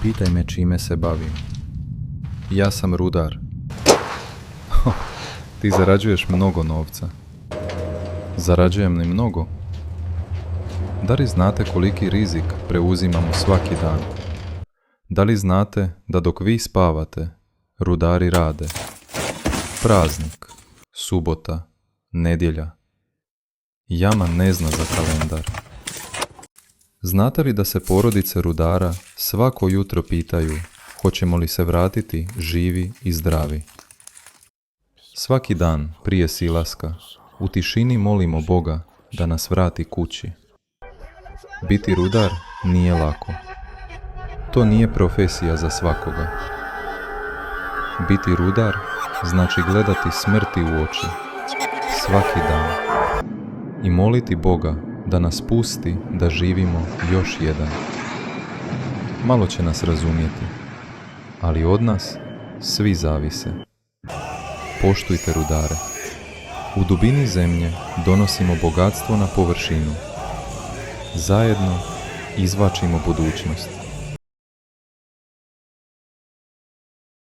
pitaj me čime se bavim. Ja sam rudar. Ti zarađuješ mnogo novca. Zarađujem li mnogo? Da li znate koliki rizik preuzimamo svaki dan? Da li znate da dok vi spavate, rudari rade? Praznik, subota, nedjelja. Jama ne zna za kalendar. Znate li da se porodice rudara svako jutro pitaju hoćemo li se vratiti živi i zdravi? Svaki dan prije silaska u tišini molimo Boga da nas vrati kući. Biti rudar nije lako. To nije profesija za svakoga. Biti rudar znači gledati smrti u oči svaki dan i moliti Boga da nas pusti da živimo još jedan. Malo će nas razumjeti, ali od nas svi zavise. Poštujte rudare. U dubini zemlje donosimo bogatstvo na površinu. Zajedno izvlačimo budućnost.